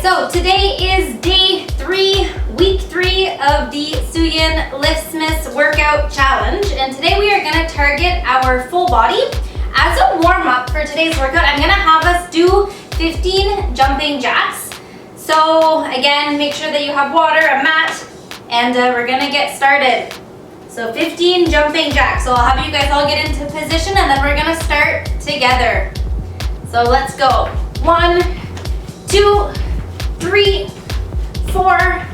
guys, so today is day 3, week 3 of the Suyinliftsmas workout challenge, and today we are going to target our full body. As a warm-up for today's workout, I'm going to have us do 15 jumping jacks. So again, make sure that you have water, a mat, and we're going to get started. So 15 jumping jacks. So I'll have you guys all get into position and then we're going to start together. So let's go. 1, 2, 3, 4,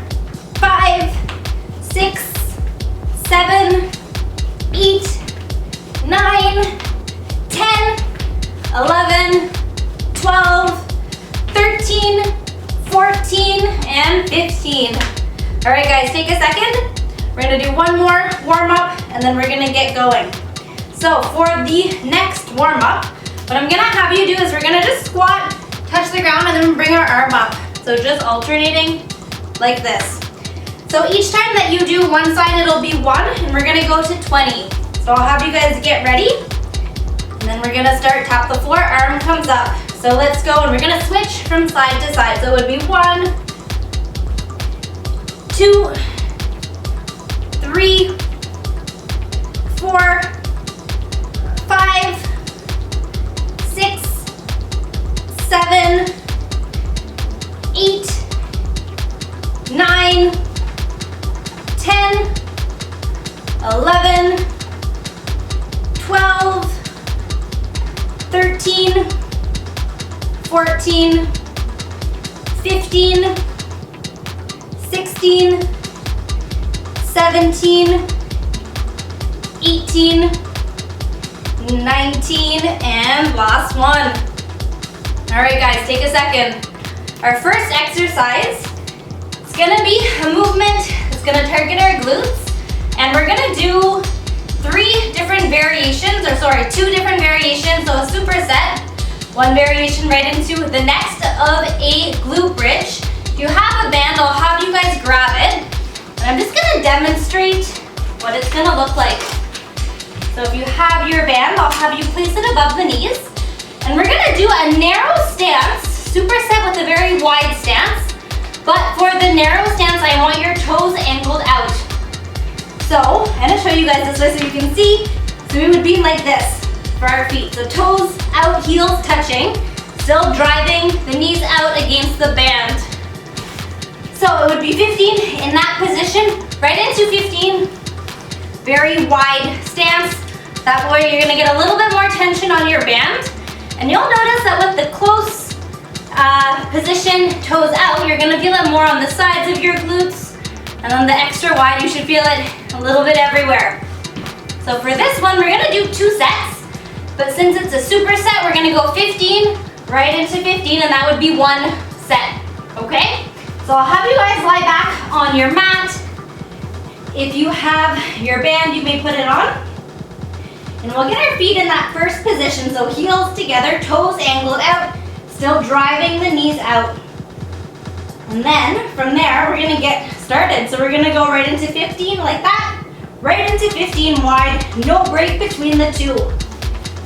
5, 6, 7, 8, 9, 10, 11, 12, 13, 14, and 15. All right, guys, take a second. We're gonna do one more warm up and then we're gonna get going. So for the next warm up, what I'm gonna have you do is we're gonna just squat, touch the ground, and then bring our arm up. So just alternating like this. So each time that you do one side, it'll be 1, and we're gonna go to 20. So I'll have you guys get ready, and then we're gonna start, tap the floor, arm comes up. So let's go, and we're gonna switch from side to side. So it would be 1, 2, 3, 4, 5, 6, 7, 8, 9, 10, 11, 12, 13, 14, 15, 16, 17, 18, 19, and last one. All right, guys, take a second. Our first exercise is gonna be a movement that's gonna target our glutes, and we're gonna do 2 different variations, so a superset, one variation right into the next of a glute bridge. If you have a band, I'll have you guys grab it, and I'm just gonna demonstrate what it's gonna look like. So if you have your band, I'll have you place it above the knees, and we're gonna do a narrow stance, superset with a very wide stance, but for the narrow stance, I want your toes angled out. So I'm gonna show you guys this way so you can see. So we would be like this for our feet. So toes out, heels touching, still driving the knees out against the band. So it would be 15 in that position, right into 15, very wide stance. That way you're gonna get a little bit more tension on your band. And you'll notice that with the close position, toes out, you're gonna feel it more on the sides of your glutes. And on the extra wide, you should feel it a little bit everywhere. So for this one, we're gonna do 2 sets. But since it's a superset, we're gonna go 15, right into 15, and that would be 1 set, okay? So I'll have you guys lie back on your mat. If you have your band, you may put it on. And we'll get our feet in that first position, so heels together, toes angled out, still driving the knees out. And then from there, we're gonna get started. So we're gonna go right into 15 like that, right into 15 wide, no break between the 2.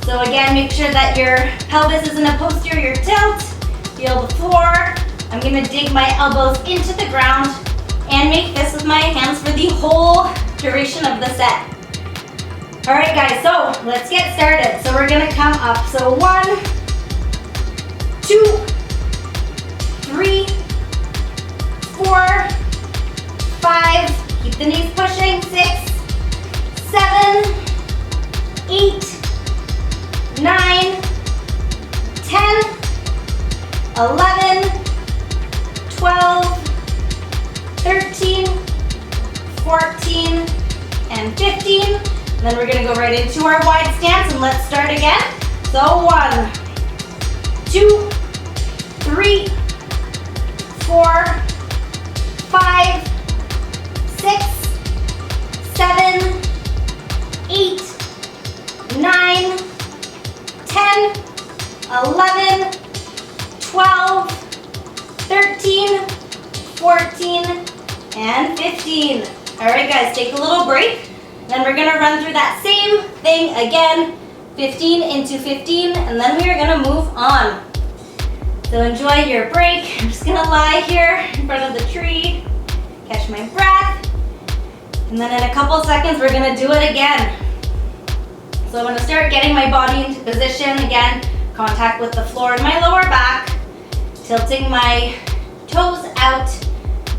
So again, make sure that your pelvis is in a posterior tilt, feel the floor. I'm gonna dig my elbows into the ground and make this with my hands for the whole duration of the set. All right, guys, so let's get started. So we're gonna come up. So 1, 2, 3, 4, 5, keep the knees pushing, 6, 7, 8, 9, 10, 11, 12, 13, 14, and 15. And then we're gonna go right into our wide stance, and let's start again. So 1, 2, 3, 4, 5, 6, 7, 8, 9, 10, 11, 12, 13, 14, and 15. All right, guys, take a little break. Then we're gonna run through that same thing again, 15 into 15, and then we are gonna move on. So enjoy your break. I'm just gonna lie here in front of the tree, catch my breath, and then in a couple seconds we're gonna do it again. So I'm gonna start getting my body into position again, contact with the floor in my lower back, tilting my toes out,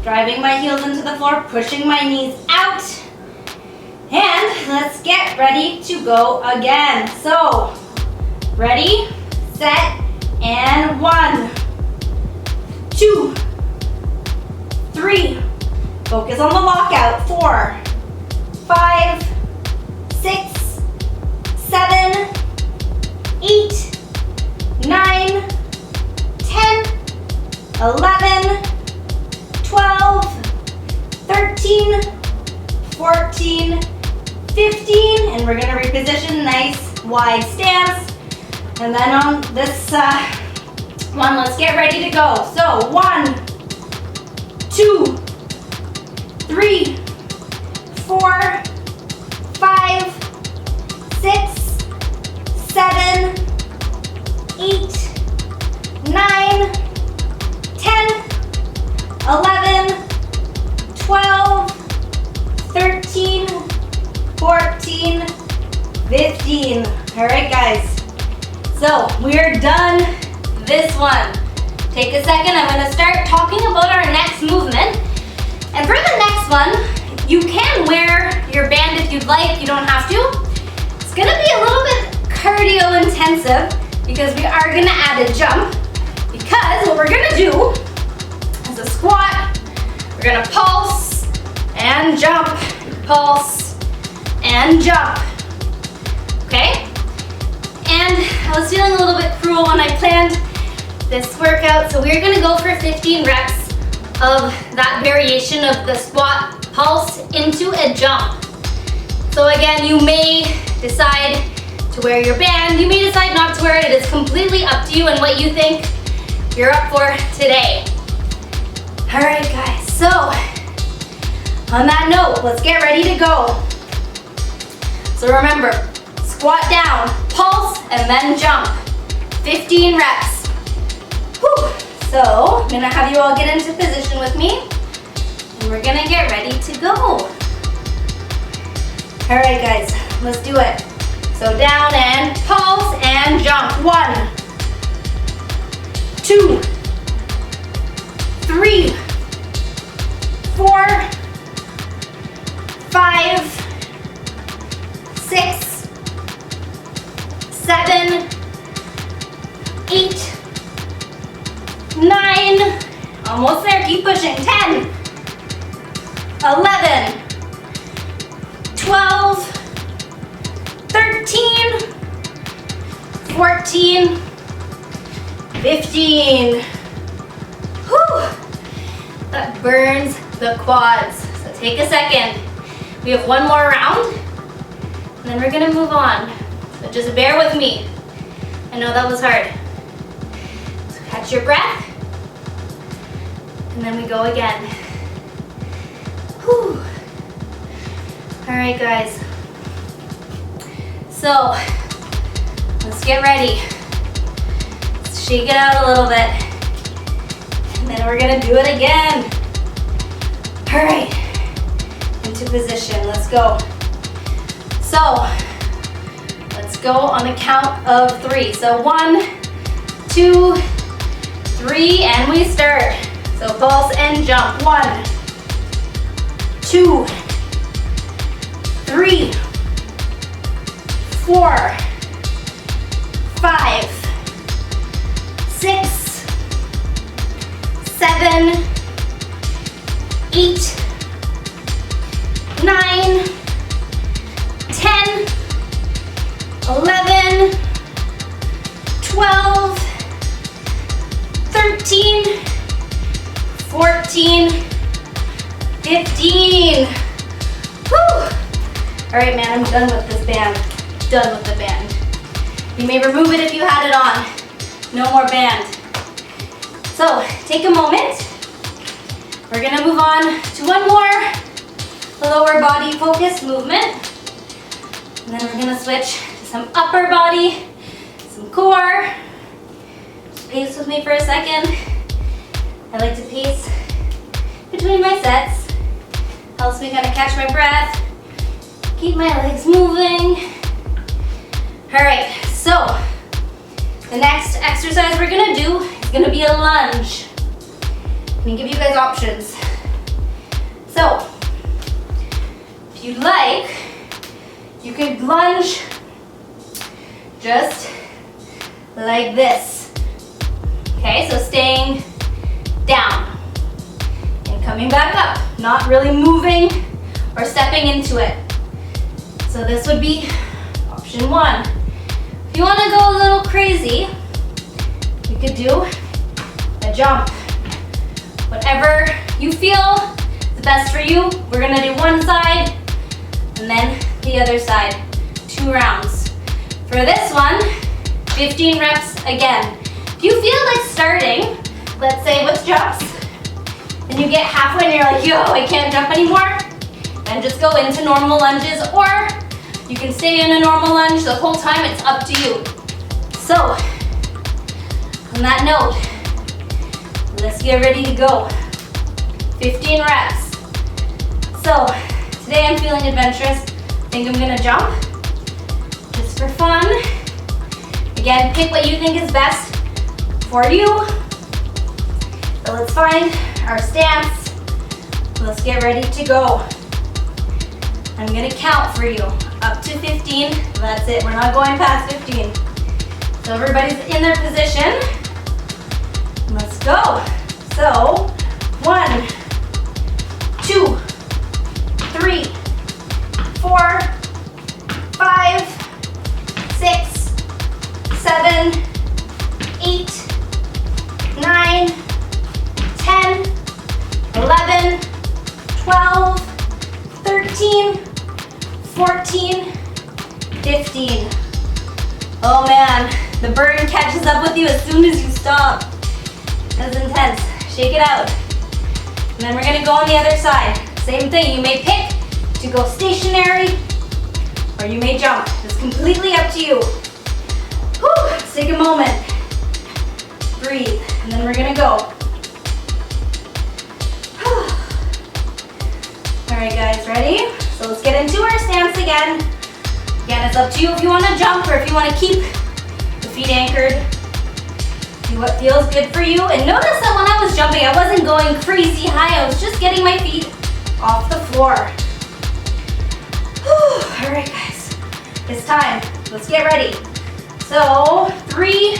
driving my heels into the floor, pushing my knees out, and let's get ready to go again. So, ready, set, and 1, 2, 3, focus on the lockout, 4, 5, 6, 7, 8, 9, 10, 11, 12, 13, 14, 15, and we're gonna reposition, nice wide stance. And then on this one, let's get ready to go. So 1, 2, 3, 4, 5, 6, 7, 8, 9, 10, 11, 12, 13, 14, 15. All right, guys. So we're done this one. Take a second, I'm gonna start talking about our next movement. And for the next one, you can wear your band if you'd like, you don't have to. It's gonna be a little bit cardio intensive because we are gonna add a jump, because what we're gonna do is a squat. We're gonna pulse and jump, pulse and jump, okay? And I was feeling a little bit cruel when I planned this workout, so we're gonna go for 15 reps of that variation of the squat pulse into a jump. So again, you may decide to wear your band, you may decide not to wear it. It is completely up to you and what you think you're up for today. All right, guys, so on that note, let's get ready to go. So remember, squat down, pulse, and then jump. 15 reps. Whew. So I'm gonna have you all get into position with me, and we're gonna get ready to go. All right, guys, let's do it. So down and pulse and jump. 1, 2, 3, 4, 5, 6, 7, 8, 9, almost there, keep pushing, 10, 11, 12, 13, 14, 15. Whew, that burns the quads. So take a second. We have one more round, and then we're gonna move on. So just bear with me. I know that was hard. So catch your breath, and then we go again. Whew. All right, guys. So let's get ready. Let's shake it out a little bit, and then we're gonna do it again. All right, into position, let's go. So let's go on the count of 3. So 1, 2, 3, and we start. So pulse and jump. 1, 2, 3, 4, 5, 6, 7, 8, 9, 10, 11, 12, 13, 14, 15. Whew. All right, man, I'm done with this band. Done with the band. You may remove it if you had it on. No more band. So take a moment. We're gonna move on to one more lower body focused movement. And then we're gonna switch to some upper body, some core. pace with me for a second. I like to pace between my sets. Helps me kind of catch my breath, keep my legs moving. All right, so the next exercise we're gonna do is gonna be a lunge. Let me give you guys options. So, if you'd like, you could lunge just like this. Okay, so staying down and coming back up, not really moving or stepping into it. So this would be option one. If you want to go a little crazy, you could do a jump. Whatever you feel the best for you. We're gonna do one side and then the other side, 2 rounds. For this one, 15 reps again. If you feel like starting, let's say with jumps, and you get halfway and you're like, yo, I can't jump anymore, then just go into normal lunges, or you can stay in a normal lunge the whole time. It's up to you. So, on that note, let's get ready to go. 15 reps. So, today I'm feeling adventurous. I think I'm gonna jump, just for fun. Again, pick what you think is best for you. So let's find our stance. Let's get ready to go. I'm gonna count for you, up to 15. That's it, we're not going past 15. So everybody's in their position. Let's go. So, 1, 2, 3, 4, 5, 6, 7, 8, 9, 10, 11, 12, 13, 14, 15. Oh man, the burn catches up with you as soon as you stop. That's intense. Shake it out. And then we're gonna go on the other side. Same thing, you may pick to go stationary or you may jump. It's completely up to you. Whew, let's take a moment. Breathe, and then we're gonna go. All right guys, ready? So let's get into our stance again. Again, it's up to you if you wanna jump or if you wanna keep the feet anchored. Do what feels good for you. And notice that when I was jumping, I wasn't going crazy high. I was just getting my feet off the floor. Whew. All right guys, it's time. Let's get ready. So 3,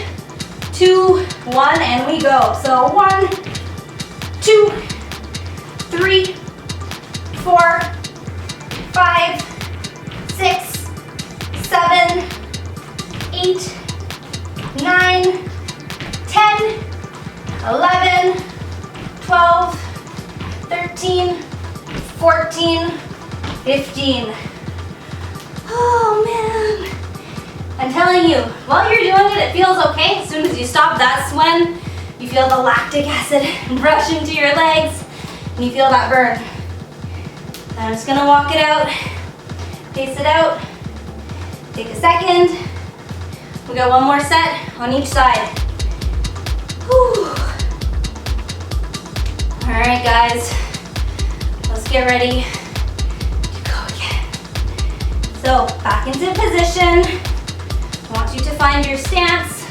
2, 1, and we go. So 1, 2, 3, 4, 5, 6, 7, 8, 9, 10, 11, 12, 13, 14, 15. Oh man. I'm telling you, while you're doing it, it feels okay. As soon as you stop, that's when you feel the lactic acid rush into your legs and you feel that burn. I'm just gonna walk it out, pace it out, take a second. We got one more set on each side. Whew. All right, guys, let's get ready to go again. So back into position. I want you to find your stance.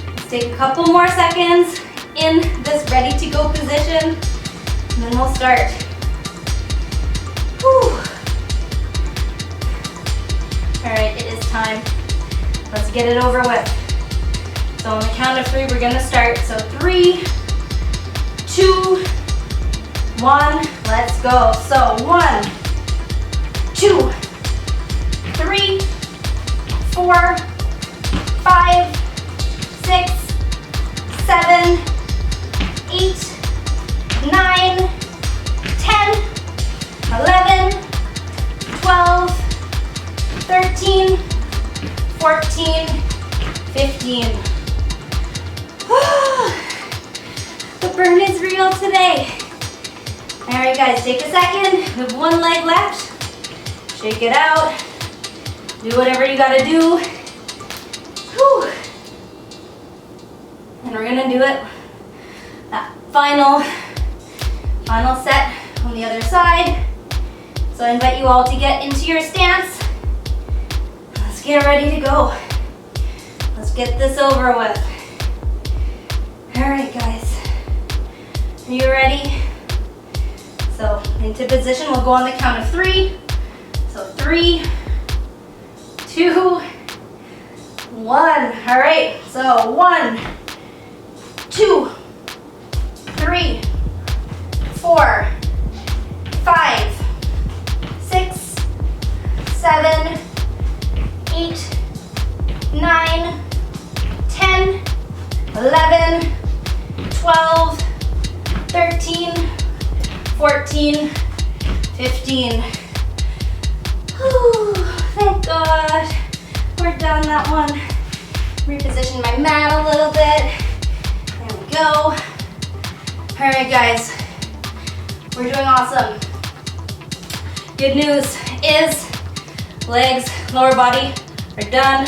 Let's take a couple more seconds in this ready to go position, and then we'll start. Whew. All right, it is time. Let's get it over with. So on the count of 3, we're gonna start. So 3, 2, 1, let's go. So 1, 2, 3, 4, 5, 6, 7, 8, 9, 10, 11, 12, 13, 14, 15. The burn is real today. All right, guys, take a second. We have one leg left. Shake it out. Do whatever you gotta do. Whew. we're gonna do it, that final set on the other side. So I invite you all to get into your stance. Let's get ready to go. Let's get this over with. All right, guys. Are you ready? So into position, we'll go on the count of 3. So 3, 2, 1. All right, so 1, 2, 3, 4, 5, 6, 7, 8, 9, 10, 11, 12, 13, 14, 15. Whew, thank God. We're done that one. Reposition my mat a little bit. There we go. All right, guys. We're doing awesome. Good news is legs, lower body are done.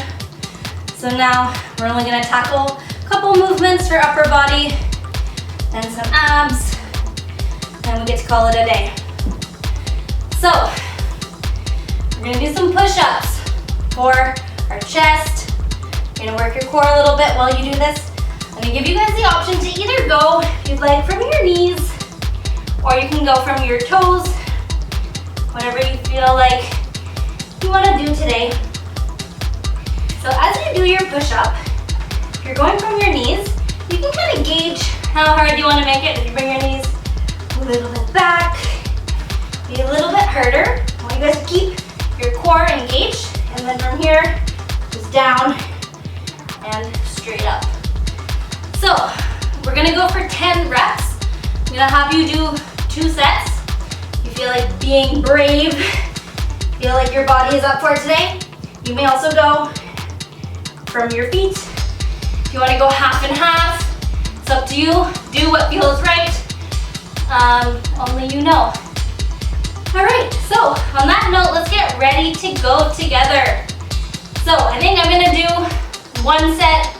So now we're only gonna tackle a couple movements for upper body and some abs, and we get to call it a day. So we're gonna do some push-ups for our chest. You're gonna work your core a little bit while you do this. I'm gonna give you guys the option to either go, if you'd like, from your knees, or you can go from your toes, whatever you feel like you wanna do today. So as you do your push-up, if you're going from your knees, you can kind of gauge how hard you wanna make it. If you bring your knees a little bit back, be a little bit harder. I want you guys to keep your core engaged, and then from here, just down and straight up. So we're gonna go for 10 reps. I'm gonna have you do 2 sets. You feel like being brave, feel like your body is up for it today. You may also go from your feet. If you wanna go half and half, it's up to you. Do what feels right. Only you know. All right, so on that note, let's get ready to go together. So I think I'm gonna do 1 set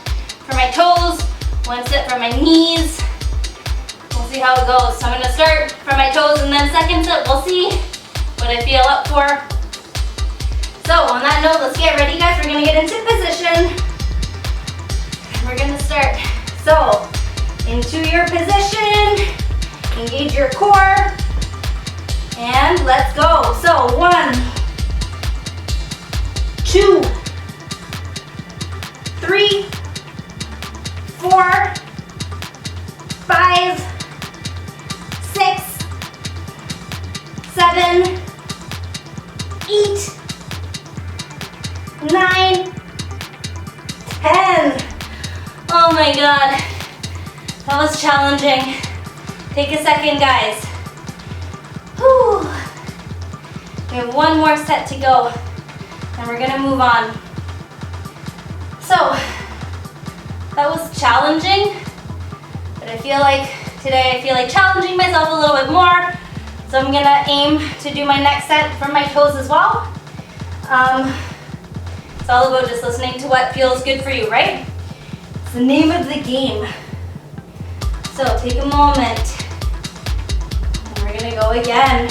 for my toes, 1 set for my knees. We'll see how it goes. So I'm gonna start from my toes, and then second set, we'll see what I feel up for. So on that note, let's get ready, guys. We're gonna get into position. We're gonna start. So into your position, engage your core, and let's go. So 1, 2, 3, 4, 5, 6, 7, 8, 9, 10. Oh my God, that was challenging. Take a second, guys. Whew. We have 1 more set to go, and we're gonna move on. So, that was challenging, but I feel like today challenging myself a little bit more. So I'm gonna aim to do my next set from my toes as well. It's all about just listening to what feels good for you, right? It's the name of the game. So take a moment, and we're gonna go again.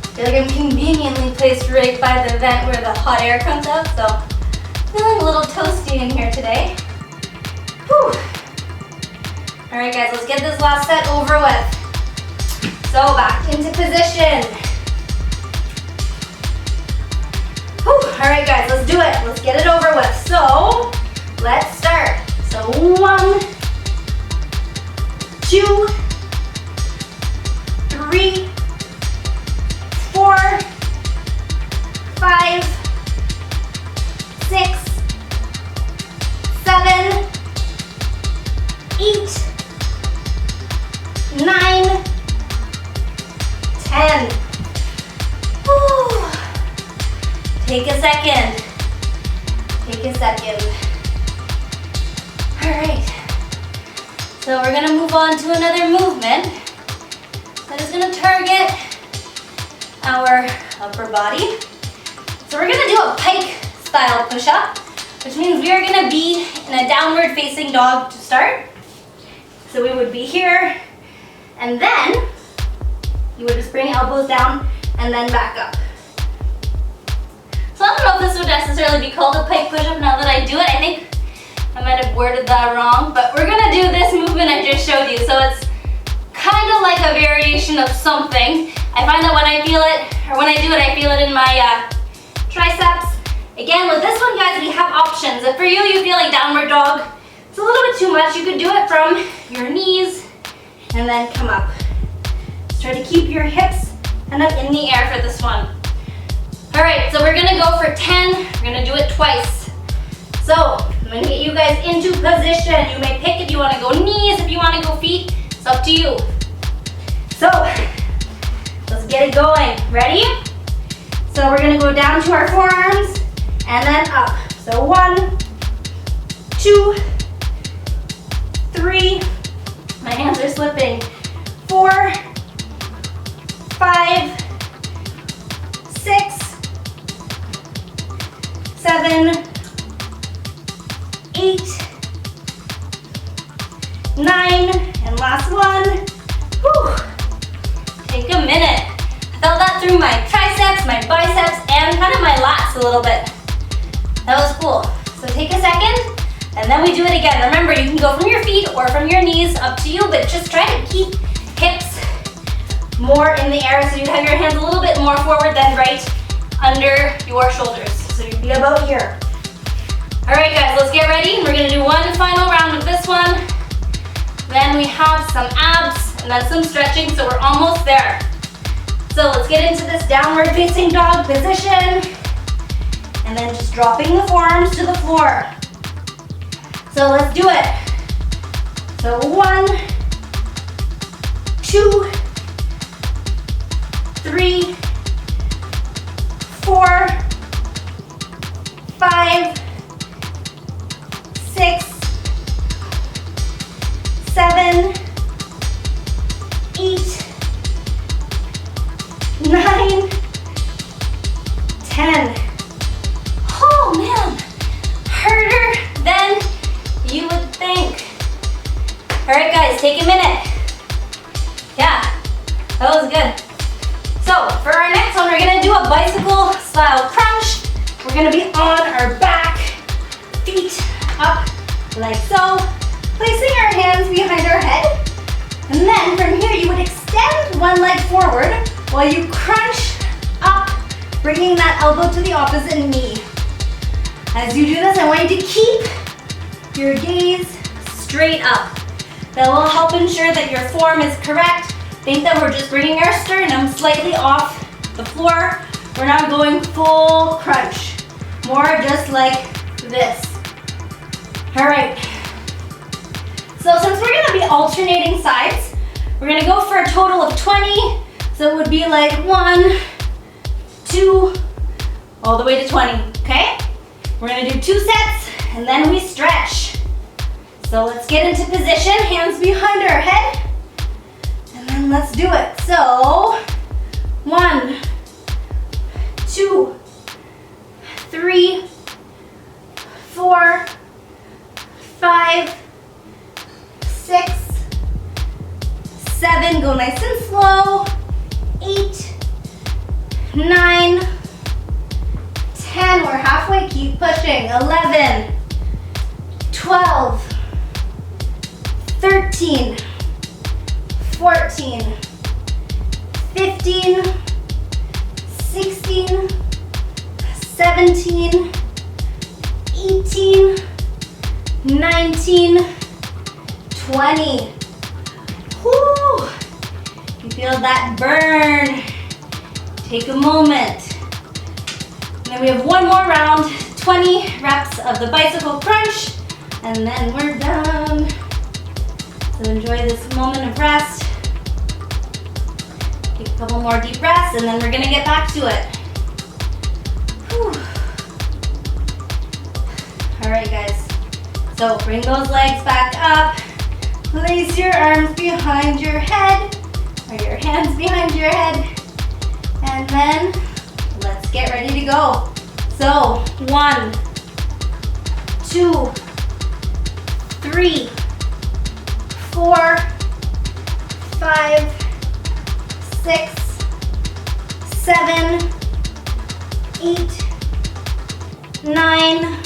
I feel like I'm conveniently placed right by the vent where the hot air comes out, so feeling a little toasty in here today. Whew. All right, guys, let's get this last set over with. So back into position. Whew. All right, guys, let's do it. Let's get it over with. So let's start. So 1, 2, 3, 4, 5, 6, 7, 8, 9, 10. Whew. Take a second. Take a second. All right. So we're gonna move on to another movement that is gonna target our upper body. So we're gonna do a pike style push-up. which means we are gonna be in a downward facing dog to start. So we would be here, and then you would just bring elbows down and then back up. So I don't know if this would necessarily be called a pike push-up now that I do it. I think I might have worded that wrong, but we're gonna do this movement I just showed you. So it's kind of like a variation of something. I find that when I feel it, or when I do it, I feel it in my triceps. Again, with this one, guys, we have options. If for you, you feel like downward dog, it's a little bit too much, you could do it from your knees and then come up. Just try to keep your hips and up in the air for this one. All right, so we're gonna go for 10. We're gonna do it twice. So I'm gonna get you guys into position. You may pick if you wanna go knees, if you wanna go feet, it's up to you. So let's get it going. Ready? So we're gonna go down to our forearms and then up. So 1, 2, 3, my hands are slipping, 4, 5, 6, 7, 8, 9, and last one. Whew. Take a minute. I felt that through my triceps, my biceps, and kind of my lats a little bit. That was cool. So take a second, and then we do it again. Remember, you can go from your feet or from your knees, up to you, but just try to keep hips more in the air so you have your hands a little bit more forward than right under your shoulders. So you'd be about here. All right, guys, let's get ready. We're gonna do one final round of this one. Then we have some abs and then some stretching, so we're almost there. So let's get into this downward facing dog position. And then just dropping the forearms to the floor. So let's do it. So 1, 2, 3, 4, 5, 6, 7, 8, 9, 10. Oh man, harder than you would think. All right, guys, take a minute. Yeah, that was good. So for our next one, we're gonna do a bicycle style crunch. We're gonna be on our back, feet up like so, placing our hands behind our head. And then from here, you would extend one leg forward while you crunch up, bringing that elbow to the opposite knee. As you do this, I want you to keep your gaze straight up. That will help ensure that your form is correct. Think that we're just bringing our sternum slightly off the floor. We're not going full crunch. More just like this. All right. So since we're gonna be alternating sides, we're gonna go for a total of 20. So it would be like 1, 2, all the way to 20, okay? We're gonna do 2 sets and then we stretch. So let's get into position, hands behind our head. And then let's do it. So 1, 2, 3, 4, 5, 6, 7, go nice and slow, 8, 9, 10, we're halfway, keep pushing, 11, 12, 13, 14, 15, 16, 17, 18, 19, 20. Whoo! You feel that burn. Take a moment. And then we have one more round, 20 reps of the bicycle crunch, and then we're done. So enjoy this moment of rest. Take a couple more deep breaths, and then we're gonna get back to it. Whew. All right, guys. So bring those legs back up. Place your arms behind your head, or your hands behind your head. And then let's get ready to go. So 1, 2, 3, 4, 5, 6, 7, 8, 9,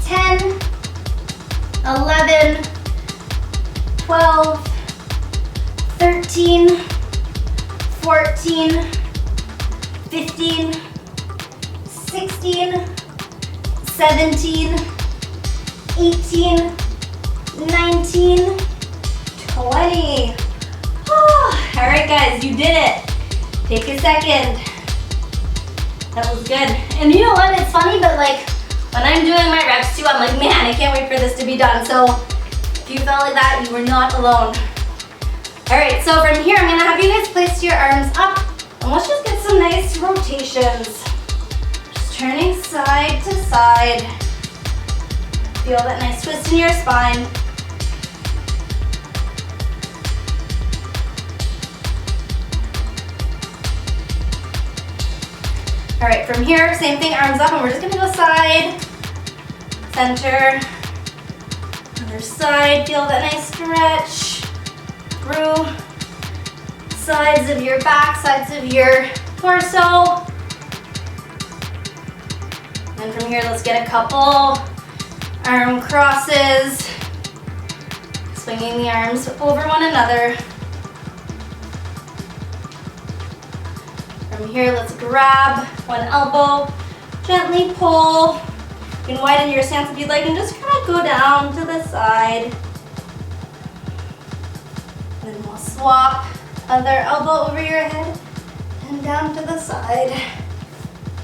10, 11, 12, 13, 14, 15, 16, 17, 18, 19, 20. All right, guys, you did it. Take a second. That was good. And you know what? It's funny, but like when I'm doing my reps too, I'm like, man, I can't wait for this to be done. So if you felt like that, you were not alone. All right, so from here, I'm gonna have you guys place your arms up and let's just get some nice rotations. Just turning side to side. Feel that nice twist in your spine. All right, from here, same thing, arms up, and we're just gonna go side, center, other side. Feel that nice stretch through sides of your back, sides of your torso. And from here, let's get a couple arm crosses, swinging the arms over one another. From here, let's grab one elbow, gently pull. You can widen your stance if you'd like and just kind of go down to the side. And then we'll swap other elbow over your head and down to the side.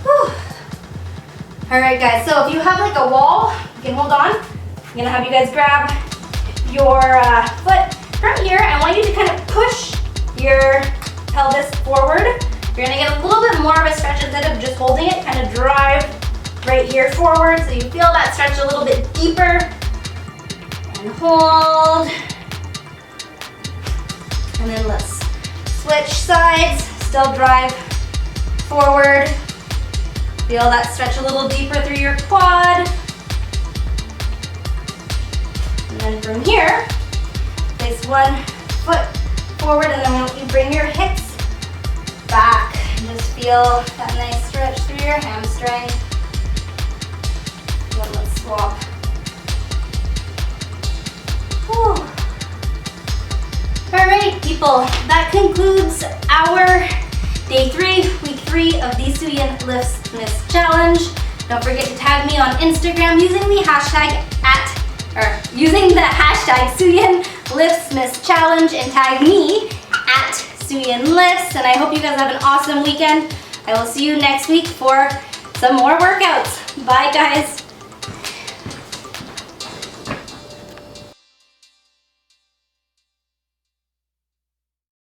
Whew. All right, guys, so if you have like a wall, you can hold on. I'm gonna have you guys grab your foot from here. I want you to kind of push your pelvis forward. You're gonna get a little bit more of a stretch instead of just holding it. Kind of drive right here forward so you feel that stretch a little bit deeper. And hold. And then let's switch sides. Still drive forward. Feel that stretch a little deeper through your quad. And then from here, place one foot forward and then you bring your hips back. And just feel that nice stretch through your hamstring. And then let's swap. Whew. All right, people, that concludes our day 3, week 3 of the Suyinliftsmas challenge. Don't forget to tag me on Instagram using the hashtag Suyinliftsmas challenge and tag me at Suyinlifts. And I hope you guys have an awesome weekend. I will see you next week for some more workouts. Bye, guys.